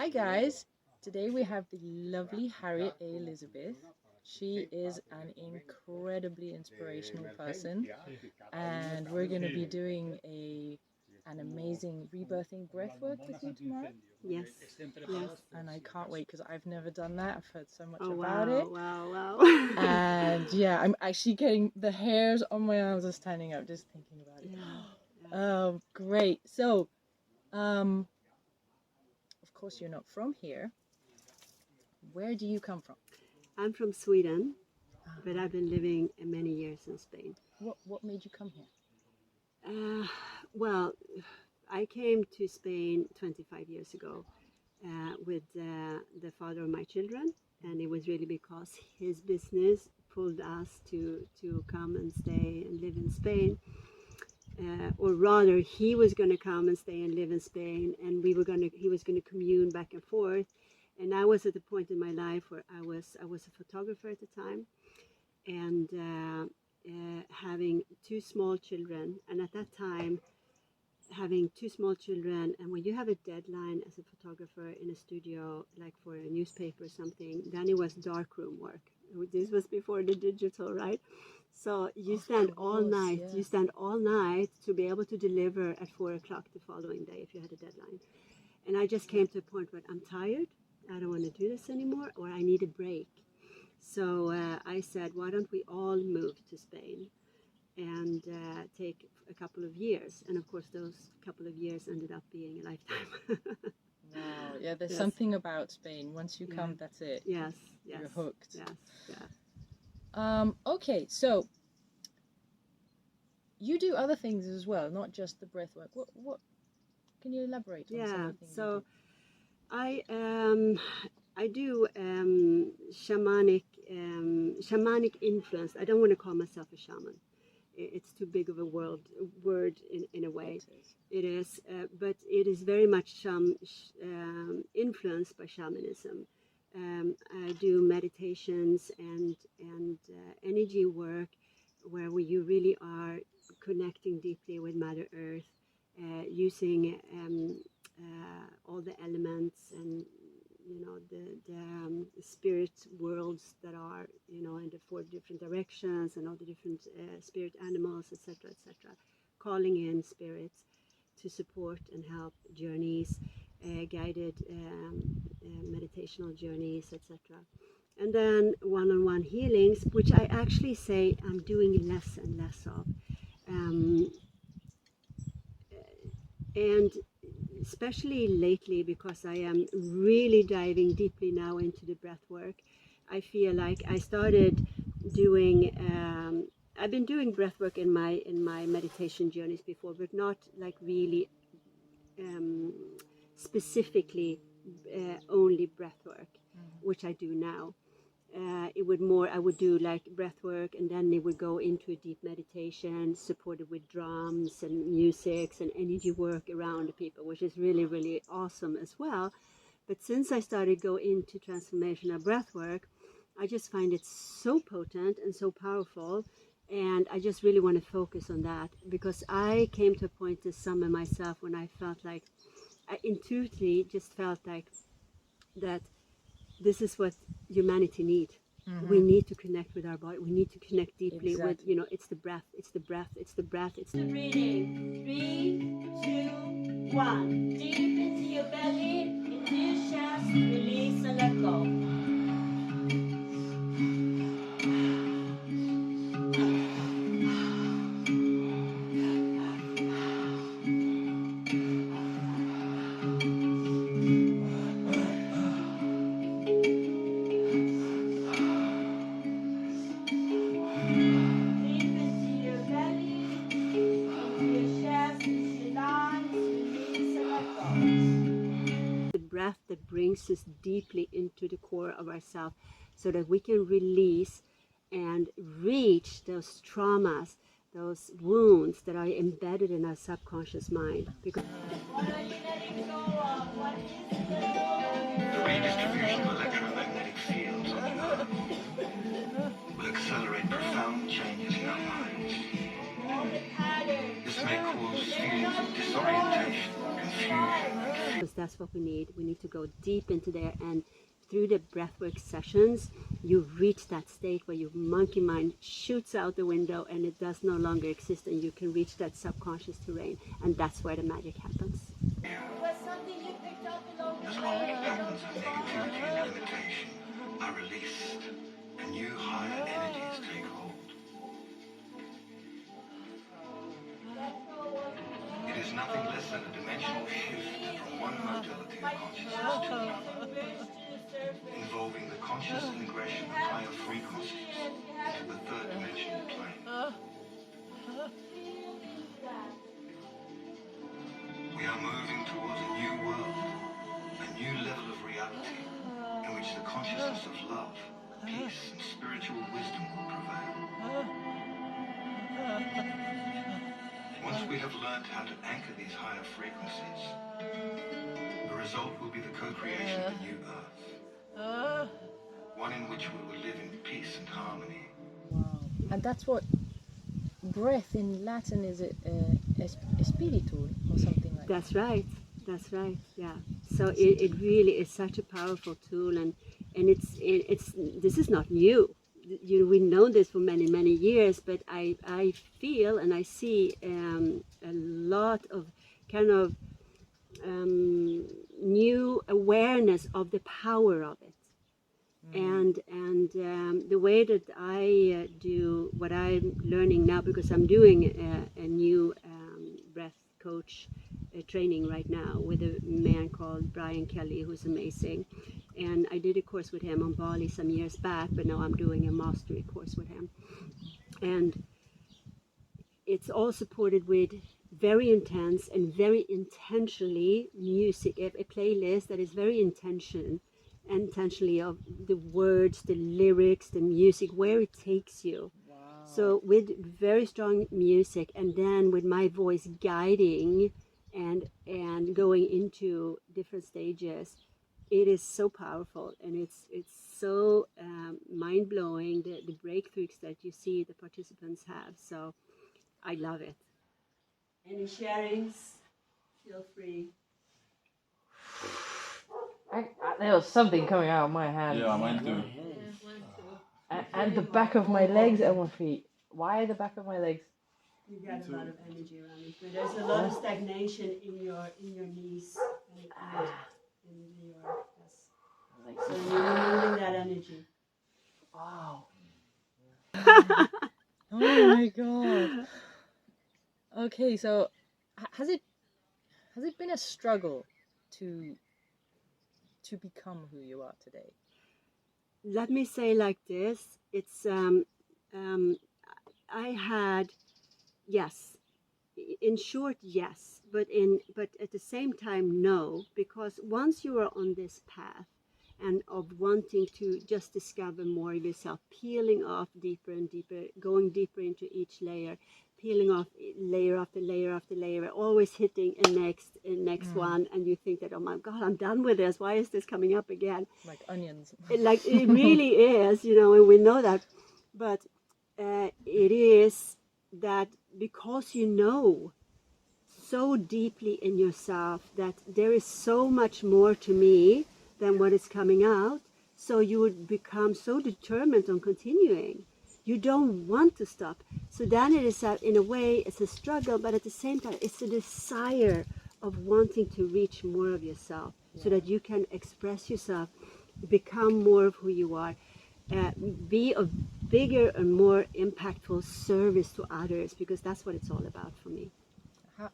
Hi guys, today we have the lovely Harriet A. Elizabeth. She is an incredibly inspirational person, and we're going to be doing an amazing rebirthing breathwork with you tomorrow. Yes, yes. And I can't wait because I've never done that. I've heard so much Oh, about wow, it. wow. And yeah, I'm actually getting the hairs on my arms are standing up just thinking about it. Yeah. Great. So, of course, you're not from here. Where do you come from? I'm from Sweden, but I've been living many years in Spain. What made you come here? Well, I came to Spain 25 years ago with the father of my children, and it was really because his business pulled us to come and stay and live in Spain. Or rather, he was going to come and stay and live in Spain, and he was going to commune back and forth. And I was at the point in my life where I was a photographer at the time, and having two small children. And at that time, having two small children, and when you have a deadline as a photographer in a studio, like for a newspaper or something, then it was darkroom work. This was before the digital, right? So you stand all night. Yes. You stand all night to be able to deliver at 4 o'clock the following day if you had a deadline. And I just came to a point where I'm tired. I don't want to do this anymore, or I need a break. So I said, why don't we all move to Spain and take a couple of years? And of course, those couple of years ended up being a lifetime. Wow. Yeah, there's something about Spain. Once you come, that's it. Yes. You're hooked. Yes. Yeah. Okay, so you do other things as well, not just the breath work. What can you elaborate on some of the things you do? I do shamanic influence. I don't want to call myself a shaman. It's too big of a word in a way. It is, but it is very much influenced by shamanism. I do meditations and energy work where you really are connecting deeply with Mother Earth, using all the elements and the spirit worlds that are in the 4 different directions, and all the different spirit animals, etc., calling in spirits to support and help journeys, guided meditational journeys, etc. And then one-on-one healings, which I actually say I'm doing less and less of, and especially lately, because I am really diving deeply now into the breath work. I feel like I started doing I've been doing breath work in my meditation journeys before, but not like really specifically only breath work, which I do now. I would do like breath work, and then it would go into a deep meditation supported with drums and music and energy work around the people, which is really, really awesome as well. But since I started go into transformational breath work, I just find it so potent and so powerful. And I just really want to focus on that, because I came to a point this summer myself when I felt like, I intuitively just felt like that this is what humanity needs. We need to connect with our body. We need to connect deeply with, it's the breath, it's the breath, it's the breath, it's the breathing. 3, 2, 1. Deep into your belly, into your chest, release and let go. Breath that brings us deeply into the core of ourselves, so that we can release and reach those traumas, those wounds that are embedded in our subconscious mind. Because what are you letting go of? What is it? The redistribution of electromagnetic fields on the earth will accelerate profound changes in our minds. This may cause feelings of disorientation, confusion. because that's what we need. We need to go deep into there, and through the breathwork sessions, you reach that state where your monkey mind shoots out the window and it does no longer exist, and you can reach that subconscious terrain, and that's where the magic happens. As old patterns of negativity and limitation are released and new higher energies take hold. It is nothing less than a dimensional shift from one modality of consciousness to another, involving the conscious ingression of higher frequencies into the third dimensional plane. We are moving towards a new world, a new level of reality, in which the consciousness of love, peace, and spiritual wisdom will prevail. Once we have learned how to anchor these higher frequencies, the result will be the co-creation of a new earth, one in which we will live in peace and harmony. Wow. And that's what breath in Latin is, espiritu or something like that. That's right, yeah. So it really is such a powerful tool, and it's this is not new. We know this for many years, but I feel and I see a lot of kind of new awareness of the power of it. And the way that I do what I'm learning now, because I'm doing a new breath coach training right now with a man called Brian Kelly, who's amazing. And I did a course with him on Bali some years back, but now I'm doing a mastery course with him. And it's all supported with very intense and very intentionally music, a playlist that is very intentionally of the words, the lyrics, the music, where it takes you. Wow. So with very strong music, and then with my voice guiding and going into different stages, it is so powerful, and it's so mind-blowing, the breakthroughs that you see the participants have. So I love it. Any sharings, feel free. There was something coming out of my hand. Yeah, mine too. And the back of my legs and my feet. Why the back of my legs? You got a lot of energy around it, but there's a lot of stagnation in your knees and in your yes. So you're removing that energy. Wow. Oh my god. Okay, so has it been a struggle to become who you are today? Let me say like this, it's I had, yes, in short, yes, but at the same time, no, because once you are on this path and of wanting to just discover more of yourself, peeling off deeper and deeper, going deeper into each layer, peeling off layer after layer after layer, always hitting a next one, and you think that, oh my God, I'm done with this. Why is this coming up again? Like onions. Like it really is, and we know that. But it is that because you know so deeply in yourself that there is so much more to me than what is coming out, so you would become so determined on continuing. You don't want to stop. So then it is, in a way, it's a struggle, but at the same time, it's a desire of wanting to reach more of yourself, so that you can express yourself, become more of who you are, be of bigger and more impactful service to others, because that's what it's all about for me.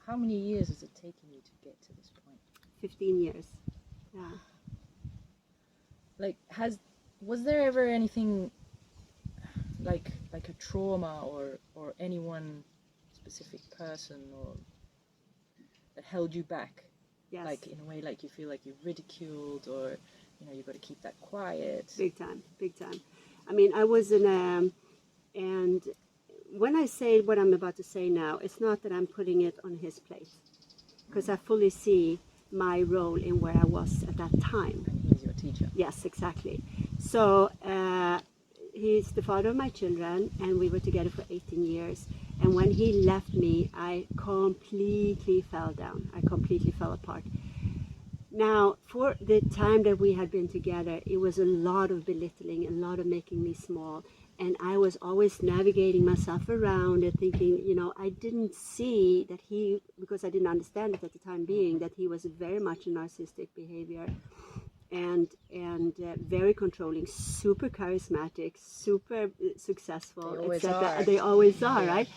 How many years has it taken you to get to this point? 15 years. Yeah. Like, was there ever anything like a trauma or any one specific person or that held you back? Yes. Like in a way, like you feel like you're ridiculed, or you got to keep that quiet. Big time. I mean, I was in and when I say what I'm about to say now, it's not that I'm putting it on his plate, because I fully see my role in where I was at that time. And he's your teacher. Yes, exactly. So he's the father of my children, and we were together for 18 years. And when he left me, I completely fell down. I completely fell apart. Now, for the time that we had been together, it was a lot of belittling, a lot of making me small. And I was always navigating myself around and thinking, you know, I didn't see that he, because I didn't understand it at the time being, that he was very much a narcissistic behavior and very controlling, super charismatic, super successful, They always etc. are. They always are, right?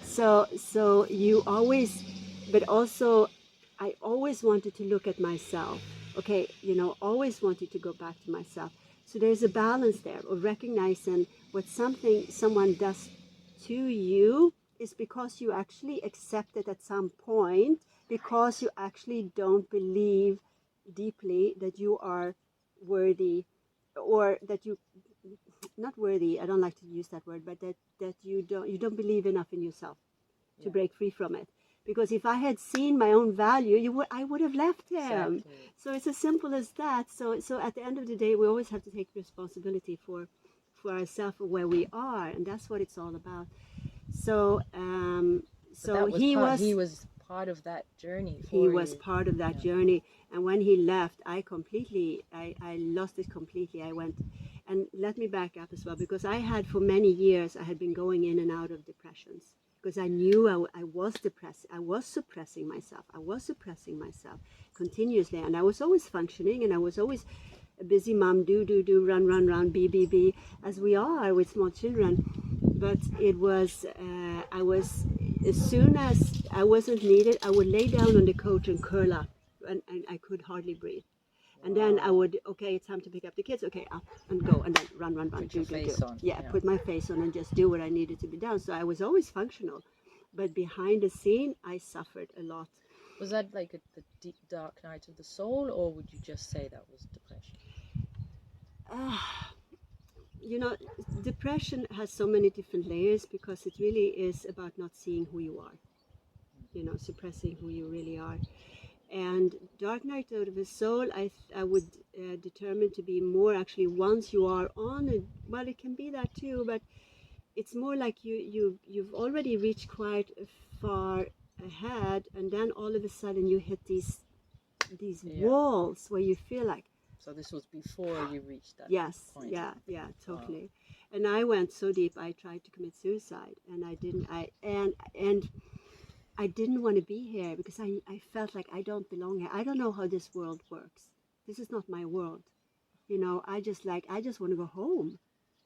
So you always, but also I always wanted to look at myself. Okay, you know, always wanted to go back to myself. So there's a balance there of recognizing what someone does to you is because you actually accept it at some point, because you actually don't believe deeply that you are worthy, or that you, not worthy, I don't like to use that word, but that you don't believe enough in yourself to break free from it. Because if I had seen my own value, I would have left him. Exactly. So it's as simple as that. So at the end of the day, we always have to take responsibility for ourselves, where we are, and that's what it's all about. So He was part of that journey for he was you. part of that journey. And when he left, I lost it completely. I went, and let me back up as well, because I had, for many years, I had been going in and out of depressions, because I knew I was depressed. I was suppressing myself continuously, and I was always functioning, and I was always a busy mom, do, run, be, as we are with small children. But it was, I was, as soon as I wasn't needed, I would lay down on the couch and curl up, and I could hardly breathe. And then I would, okay, it's time to pick up the kids. Okay, up and go, and then run, Put your face on. Yeah, put my face on and just do what I needed to be done. So I was always functional, but behind the scene, I suffered a lot. Was that like the deep dark night of the soul, or would you just say that was depression? You know, depression has so many different layers, because it really is about not seeing who you are, you know, suppressing who you really are. And dark night of the soul, I would determine to be more actually once you are on it. Well, it can be that too, but it's more like you've already reached quite far ahead, and then all of a sudden you hit these walls where you feel like, so this was before you reached that point. Yeah, totally. And I went so deep, I tried to commit suicide, and I didn't. I didn't want to be here, because I felt like I don't belong here. I don't know how this world works. This is not my world. You know, I just want to go home.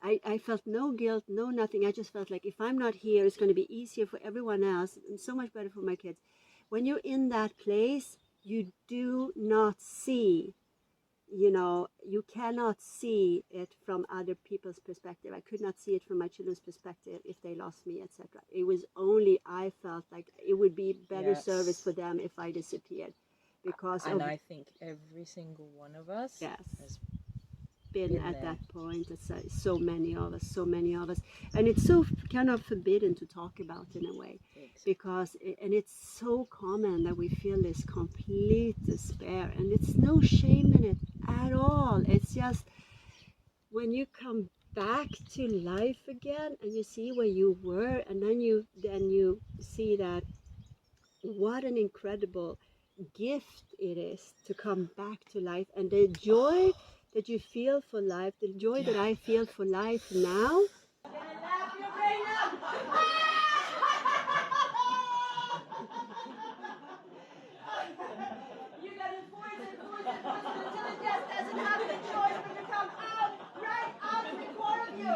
I felt no guilt, no nothing. I just felt like if I'm not here, it's going to be easier for everyone else and so much better for my kids. When you're in that place, you do not see, you know, you cannot see it from other people's perspective. I could not see it from my children's perspective if they lost me, etc. It was only, I felt like it would be better service for them if I disappeared, because I think every single one of us has been at there. That point. It's so many of us, and it's so kind of forbidden to talk about in a way, because and it's so common that we feel this complete despair, and it's no shame in it at all. It's just when you come back to life again and you see where you were, and then you see that what an incredible gift it is to come back to life, and the joy that you feel for life, the joy that I feel for life now. You gotta force it until it just doesn't have the choice but to come out, right out of the core of you.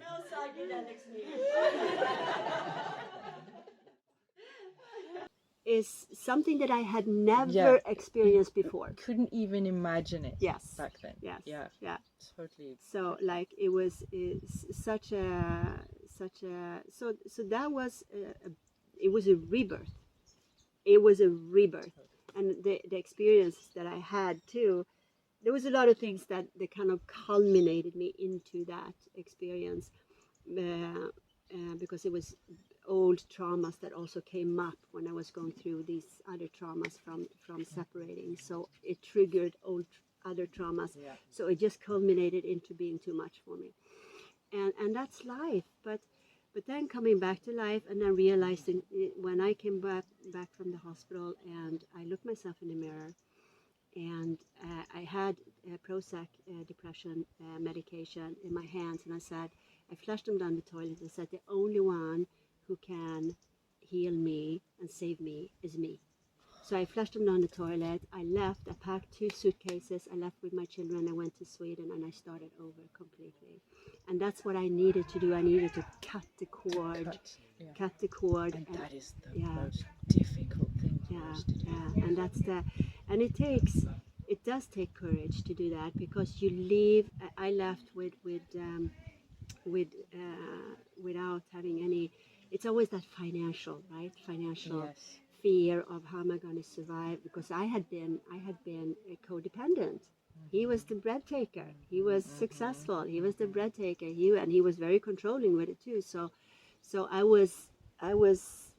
No psychedelics needed. is something that I had never experienced before. Couldn't even imagine it. Yes. Back then. Yes. Yeah. Yeah. Totally. So like it's such a so that was it was a rebirth. It was a rebirth, and the experience that I had too. There was a lot of things that kind of culminated me into that experience, because it was old traumas that also came up when I was going through these other traumas from separating. So it triggered other traumas. Yeah. So it just culminated into being too much for me, and that's life. But then coming back to life, and then realizing when I came back from the hospital, and I looked myself in the mirror, and I had Prozac depression medication in my hands, and I flushed them down the toilet and said, the only one who can heal me and save me is me. So I flushed them down the toilet. I left. I packed 2 suitcases. I left with my children. I went to Sweden, and I started over completely. And that's what I needed to do. I needed to cut the cord. Cut the cord. And that is the most difficult thing to do. And that's and it does take courage to do that, because you leave. I left without having any. It's always that financial fear of how am I going to survive, because I had been a codependent. He was the bread taker. He was successful. He was the bread taker. He was very controlling with it too. So I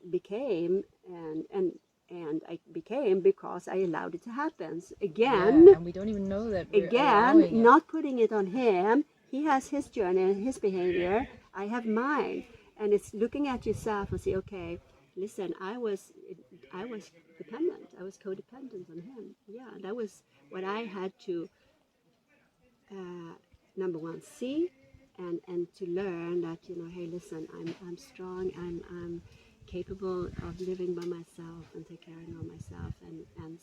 became and I became because I allowed it to happen. So again, and we don't even know that. Again, not putting it on him. He has his journey and his behavior. I have mine, and it's looking at yourself and say, okay, listen, I was dependent. I was codependent on him. Yeah, that was what I had to number one see, and to learn that, hey, listen, I'm strong. I'm capable of living by myself and take care of myself, and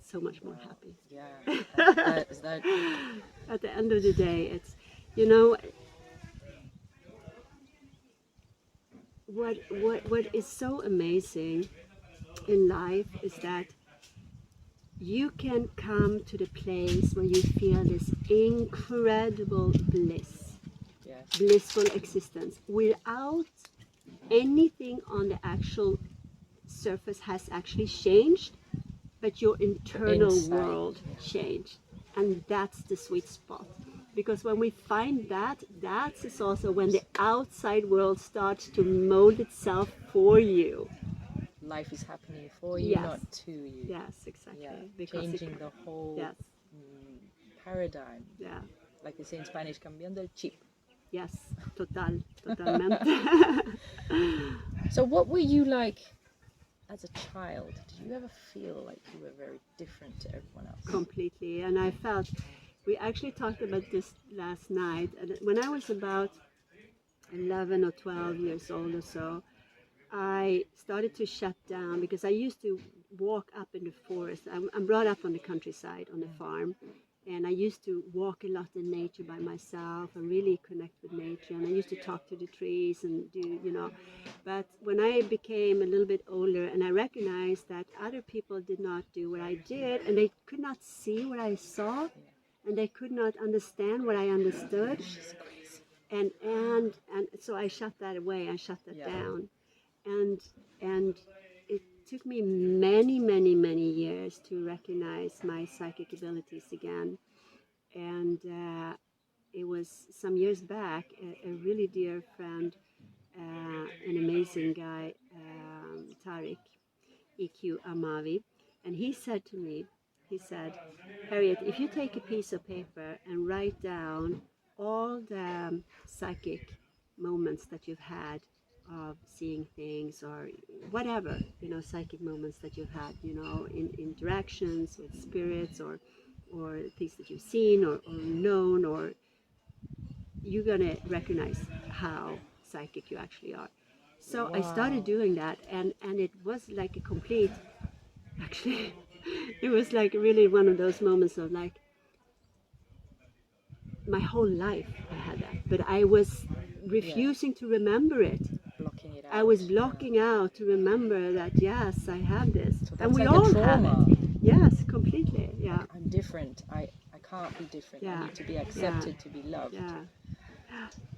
so much more happy. Yeah. Is that At the end of the day, it's what is so amazing in life is that you can come to the place where you feel this incredible bliss, blissful existence, without anything on the actual surface has actually changed, but your internal world changed. And that's the sweet spot. Because when we find that is also when the outside world starts to mold itself for you. Life is happening for you, not to you. Yes, exactly. Yeah. Because changing the whole paradigm. Yeah. Like they say in Spanish, cambiando el chip. Yes, totalmente. So what were you like as a child? Did you ever feel like you were very different to everyone else? Completely. And I felt, we actually talked about this last night. And when I was about 11 or 12 years old or so, I started to shut down, because I used to walk up in the forest. I'm brought up on the countryside, on the farm. And I used to walk a lot in nature by myself and really connect with nature. And I used to talk to the trees and do. But when I became a little bit older and I recognized that other people did not do what I did, and they could not see what I saw, and they could not understand what I understood. And so I shut that away. I shut that down. And it took me many, many, many years to recognize my psychic abilities again. And it was some years back, a really dear friend, an amazing guy, Tariq EQ Amavi, and he said to me, Harriet, if you take a piece of paper and write down all the psychic moments that you've had of seeing things or whatever, psychic moments that you've had, in interactions with spirits or things that you've seen or known, or you're gonna recognize how psychic you actually are. So I started doing that, and it was like a complete, actually, it was like really one of those moments of like, my whole life I had that, but I was refusing to remember it. Blocking it out. I was blocking out to remember that yes, I have this, So and that's we like a all have trauma. it. Yes, completely. Yeah, I'm different. I can't be different. I Yeah. need to be accepted to be loved. yeah.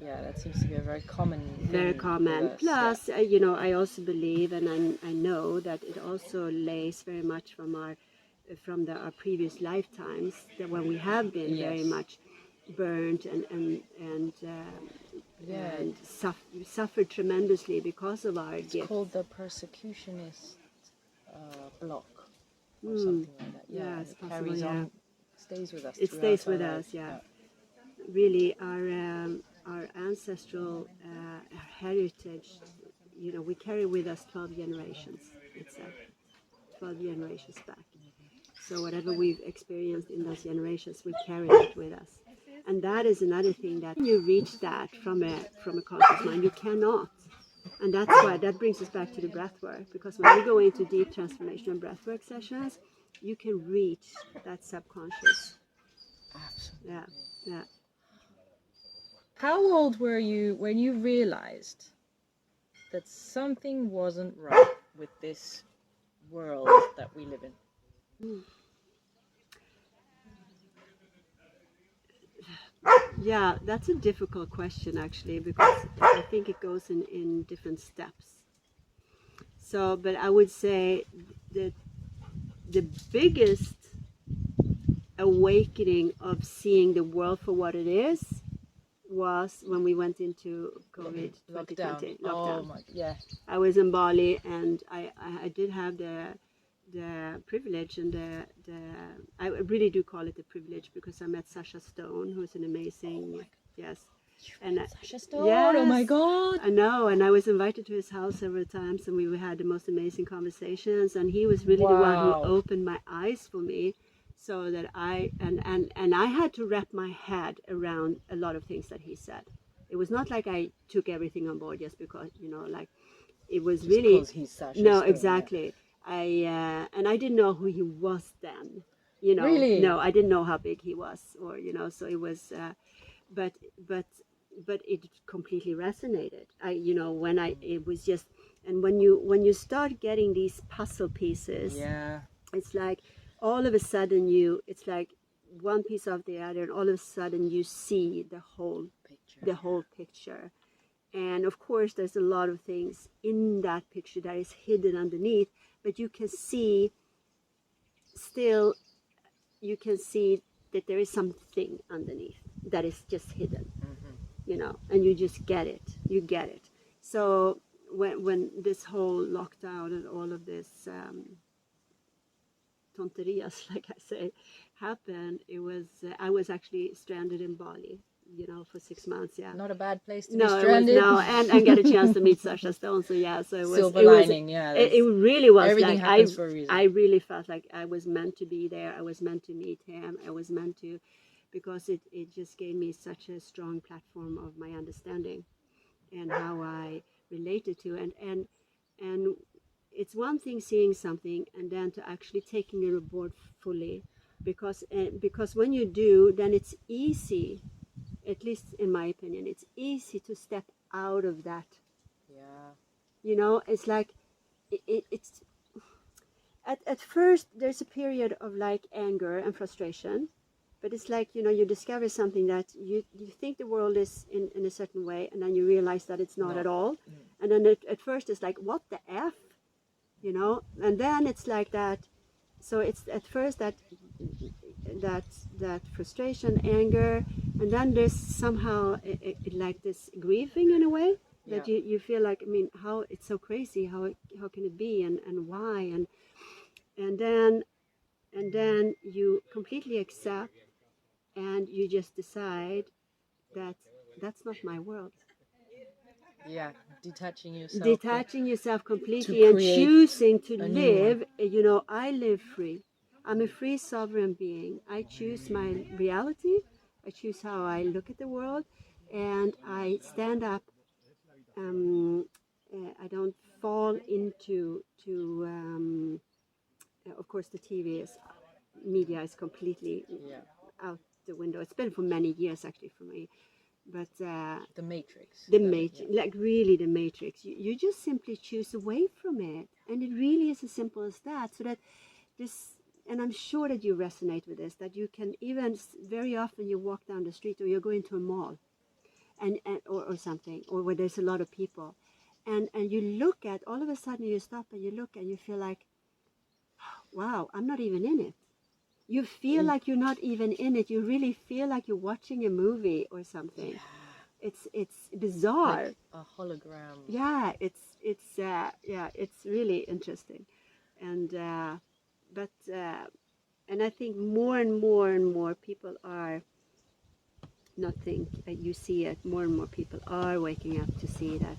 Yeah, that seems to be a very common thing. Very with common. us, Plus, I also believe, and I know that it also lays very much from our previous lifetimes, that when we have been very Yes. much burned Yeah, and suffered tremendously because of our it's gifts. called the persecutionist block or Mm, something like that. Yeah, yeah, and it's it possible, carries yeah. on, stays with us. It throughout stays our with life. us, yeah. Really, our ancestral heritage, we carry with us 12 generations. It's 12 generations back. So whatever we've experienced in those generations, we carry it with us. And that is another thing, that when you reach that from a conscious mind, you cannot. And that's why that brings us back to the breath work, because when you go into deep transformational breath work sessions, you can reach that subconscious. Absolutely. Yeah, yeah. How old were you when you realized that something wasn't right with this world that we live in? Yeah, that's a difficult question actually, because I think it goes in different steps. So, but I would say that the biggest awakening of seeing the world for what it is was when we went into COVID 2020 lockdown. Oh my, yeah. I was in Bali, and I did have the privilege and I really do call it a privilege, because I met Sasha Stone, who's an amazing, yes. And Sasha Stone, yes, oh my God. I know, and I was invited to his house several times, and we had the most amazing conversations, and he was really the one who Wow. opened my eyes for me, so that I had to wrap my head around a lot of things that he said. It was not like I took everything on board just because, like, it was Just really, 'cause he's Sasha no, Stone, exactly. And I didn't know who he was then, Really? no, I didn't know how big he was, or so it was, but it completely resonated. It was just, and when you start getting these puzzle pieces, Yeah. it's like all of a sudden it's like one piece of the other, and all of a sudden you see the whole picture. And of course there's a lot of things in that picture that is hidden underneath, but you can see that there is something underneath that is just hidden, and you just get it. So when this whole lockdown and all of this tonterias, like I say, happened, it was I was actually stranded in Bali, for 6 months. Yeah, Not a bad place to be no, stranded. it was and get a chance to meet Sasha Stone. So yeah, so it was Silver it was lining, yeah. it really was everything like happens for a reason. I really felt like I was meant to be there. I was meant to meet him. I was meant to, because it just gave me such a strong platform of my understanding and how I related to, and it's one thing seeing something, and then to actually taking it aboard fully, because when you do, then it's easy, at least in my opinion, it's easy to step out of that. Yeah. It's like it's at first there's a period of like anger and frustration, but it's like, you discover something that you think the world is in a certain way, and then you realize that it's not at all. And then at first it's like, what the F, and then it's like that. So it's at first that frustration, anger, and then there's somehow like this grieving in a way, that you feel like, how it's so crazy, how can it be, and why, and then you completely accept, and you just decide that that's not my world. Yeah, detaching yourself completely and choosing to live. I live free. I'm a free sovereign being. I choose my reality. I choose how I look at the world, and I stand up. I don't fall into of course the media is completely out the window. It's been for many years actually for me. But The matrix. the matrix, like really the matrix. You just simply choose away from it, and it really is as simple as that. So that this, and I'm sure that you resonate with this. That you can even very often you walk down the street or you're going to a mall, and or something, or where there's a lot of people, and you look at, all of a sudden you stop and you look and you feel like, wow, I'm not even in it. You feel like you're not even in it. You really feel like you're watching a movie or something. Yeah. It's bizarre. Like a hologram. Yeah, it's really interesting, and but and I think more and more people are not think you see it. More and more people are waking up to see that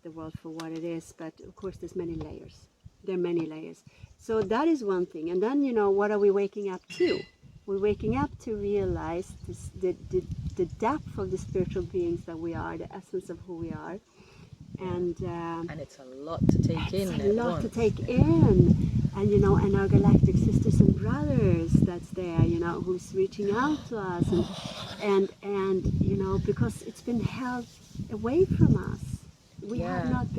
the world for what it is. But of course, there's many layers. There are many layers. So that is one thing. And then what are we waking up to? We're waking up to realize the depth of the spiritual beings that we are, the essence of who we are, and it's a lot to take in. It's a lot to take in, and and our galactic sisters and brothers that's there, who's reaching out to us, and because it's been held away from us. We have not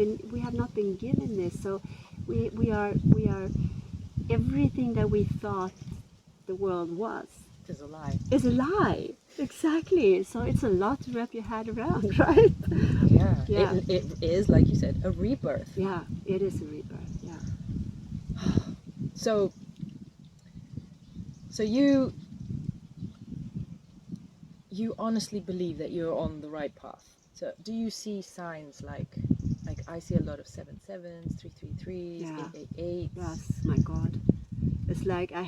been given this, so we are everything that we thought the world was is a lie. Is a lie. Exactly. So it's a lot to wrap your head around, right? Yeah. It is, like you said, a rebirth. Yeah, it is a rebirth. Yeah. So you honestly believe that you're on the right path. So do you see signs like I see a lot of 7/7s, 3/3/3s, 8/8/8s? Yes, my God. It's like I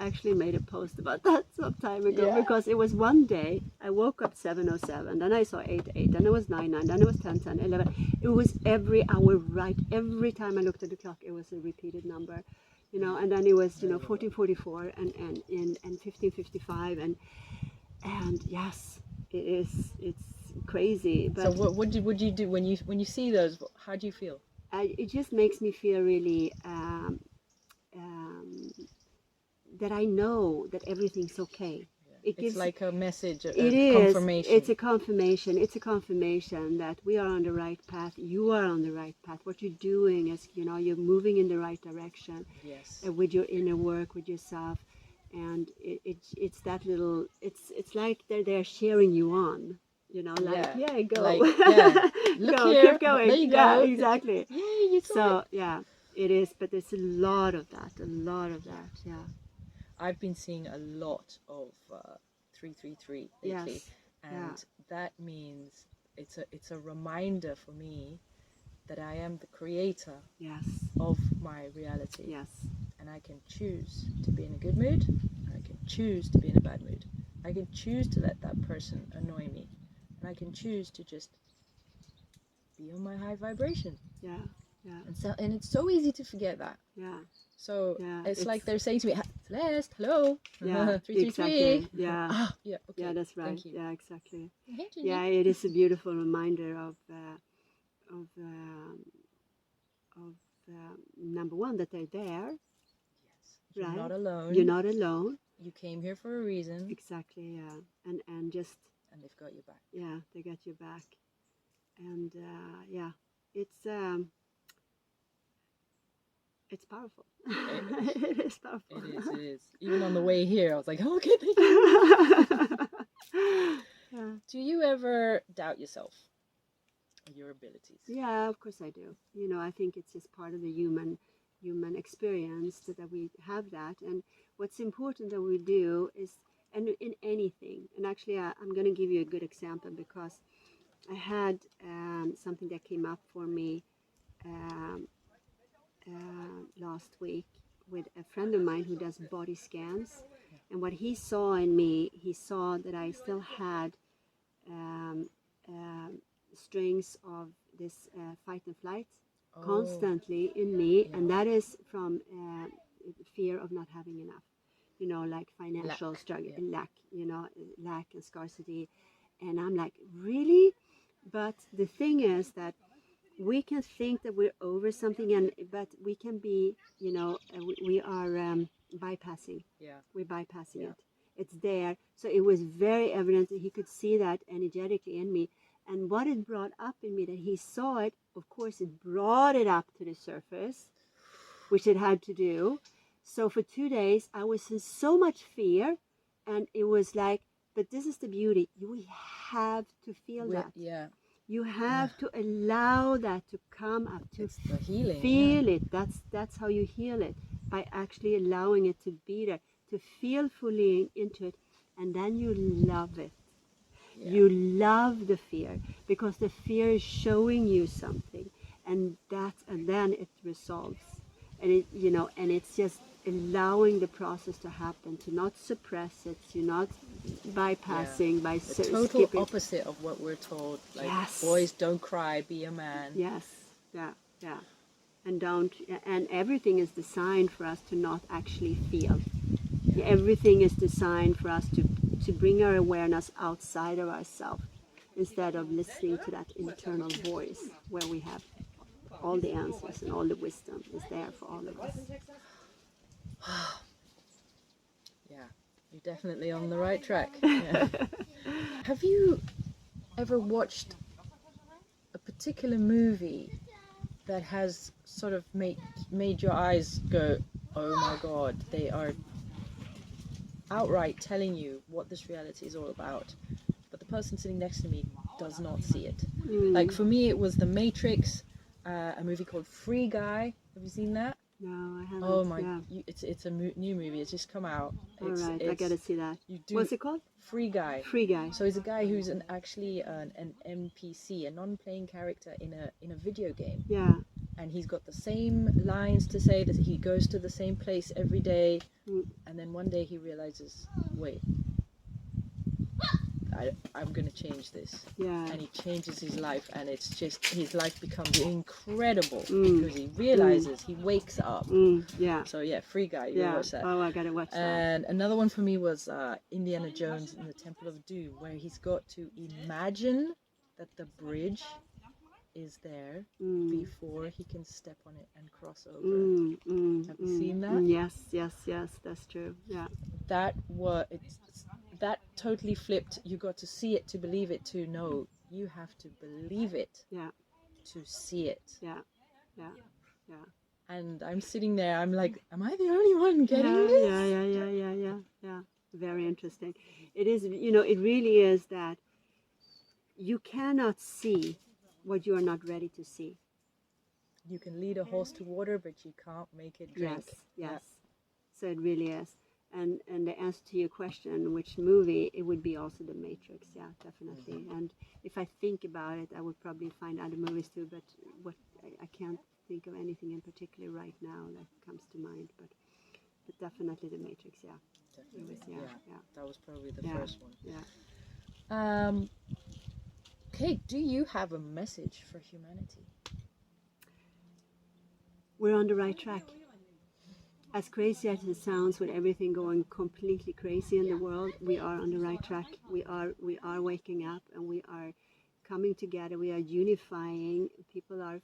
actually made a post about that some time ago, because it was one day I woke up 7:07, then I saw 8/8, then it was 9/9, then it was 10/10, 11. It was every hour right. Every time I looked at the clock, it was a repeated number, and then it was 14:44 and 15:55 and yes, it's crazy. But so what would you do when you see those? How do you feel? It just makes me feel really that I know that everything's okay. It's like a message, a confirmation. It's a confirmation that we are on the right path. You are on the right path. What you're doing is, you're moving in the right direction. Yes. With your inner work, with yourself, and it's that little. It's like they're cheering you on. Go. Look go, here. Keep going. There you go. Exactly. Yay, you saw it. It is. But there's a lot of that. Yeah. I've been seeing a lot of 3/3/3 lately, Yes. and that means it's a reminder for me that I am the creator of my reality. Yes. And I can choose to be in a good mood, and I can choose to be in a bad mood. I can choose to let that person annoy me, and I can choose to just be on my high vibration. Yeah. And it's so easy to forget that. Yeah. So it's like they're saying to me, Celeste, hello. Yeah, 3/3/3. exactly. Yeah. Yeah, okay. Yeah, that's right. Thank you. Yeah, exactly. Yeah, it is a beautiful reminder of number one, that they're there. Yes. You're right? not alone. You're not alone. You came here for a reason. Exactly. Yeah. And they've got your back. Yeah, they got your back. And it's powerful. It is powerful. It is. Even on the way here, I was like, okay, thank you. Yeah. Do you ever doubt yourself or your abilities? Yeah, of course I do. I think it's just part of the human experience that we have that. And what's important that we do is, and in anything, and actually I'm going to give you a good example, because I had something that came up for me last week with a friend of mine who does body scans, and what he saw in me, he saw that I still had strings of this fight and flight constantly in me, and that is from fear of not having enough, like financial struggle, lack and scarcity. And I'm like, really? But the thing is that we can think that we're over something, but we can be, we are bypassing. Yeah. We're bypassing it. It's there. So it was very evident that he could see that energetically in me. And what it brought up in me, that he saw it, of course, it brought it up to the surface, which it had to do. So for 2 days, I was in so much fear. And it was like, but this is the beauty. You have to feel that. Yeah. You have to allow that to come up, to It's the healing. feel it. That's how you heal it, by actually allowing it to be there, to feel fully into it, and then you love it. Yeah. You love the fear, because the fear is showing you something, and then it resolves, and it, you know, and it's just allowing the process to happen, to not suppress it, to not bypassing, by The total skipping. opposite of what we're told. Like, Yes. boys, don't cry, be a man. Yes, yeah. And everything is designed for us to not actually feel. Yeah. Everything is designed for us to bring our awareness outside of ourselves, instead of listening to that internal voice where we have all the answers and all the wisdom is there for all of us. Yeah, you're definitely on the right track. Yeah. Have you ever watched a particular movie that has sort of made your eyes go, oh my god, they are outright telling you what this reality is all about, but the person sitting next to me does not see it? Like, for me, it was The Matrix, a movie called Free Guy. Have you seen that? No, I haven't. Oh my, Yeah. it's a new movie. It's just come out. All right, I gotta see that. You do, What's it called? Free Guy. Free Guy. So he's a guy who's actually an NPC, a non-playing character in a video game, Yeah. and he's got the same lines to say, that he goes to the same place every day, and then one day he realizes, wait, I'm gonna change this. Yeah. And he changes his life, and it's just, his life becomes incredible because he realizes, he wakes up. Yeah. So yeah, Free Guy, you Yeah. watch that. Oh, I gotta watch that. And another one for me was Indiana Jones and the Temple of Doom, where he's got to imagine that the bridge is there before he can step on it and cross over. Have you seen that? Yes, that's true. Yeah. That totally flipped. You got to see it to believe it, to know you have to believe it Yeah. to see it. Yeah. And I'm sitting there, I'm like, am I the only one getting this? Yeah. Very interesting. It is, you know, it really is that you cannot see what you are not ready to see. You can lead a horse to water, but you can't make it drink. Yes. So it really is. And the answer to your question, which movie, it would be also The Matrix. Yeah, definitely. And if I think about it, I would probably find other movies too, but I can't think of anything in particular right now that comes to mind. But definitely The Matrix. Yeah. Definitely. Yeah. That was probably the first one. Yeah. Okay, do you have a message for humanity? We're on the right track. As crazy as it sounds, with everything going completely crazy in the world, we are on the right track. We are waking up, and we are coming together. We are unifying. People are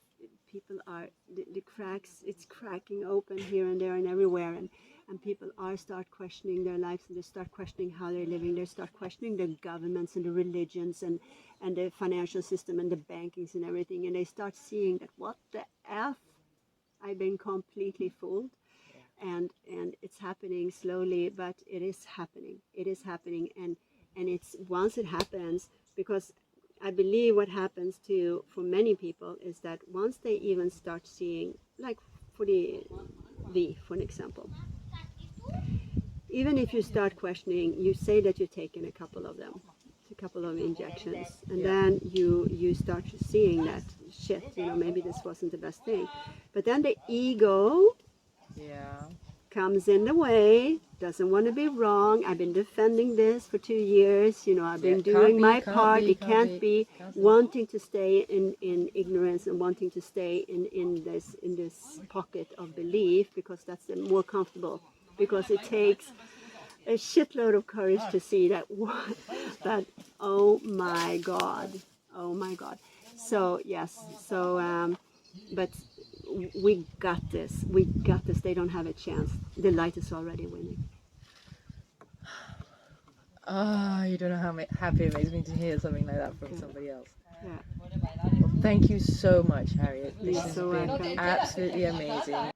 the cracks. It's cracking open here and there and everywhere, and people start questioning their lives, and they start questioning how they're living. They start questioning the governments and the religions and the financial system and the bankings and everything, and they start seeing that, what the F? I've been completely fooled. And it's happening slowly, but it is happening. It is happening, and it's, once it happens, because I believe what happens for many people is that once they even start seeing, like for the V, for an example, even if you start questioning, you say that you're taking a couple of injections, and then you start seeing that, shit, you know, maybe this wasn't the best thing, but then the ego comes in the way, doesn't want to be wrong. I've been defending this for 2 years, you know, I've been doing my part. It can't be, wanting to stay in ignorance and wanting to stay in this pocket of belief, because that's the more comfortable, because it takes a shitload of courage to see that oh my god. So yes, but we got this. They don't have a chance. The light is already winning. You don't know how happy it makes me to hear something like that from somebody else. Yeah. Well, thank you so much, Harriet. This You're has so been welcome. absolutely amazing.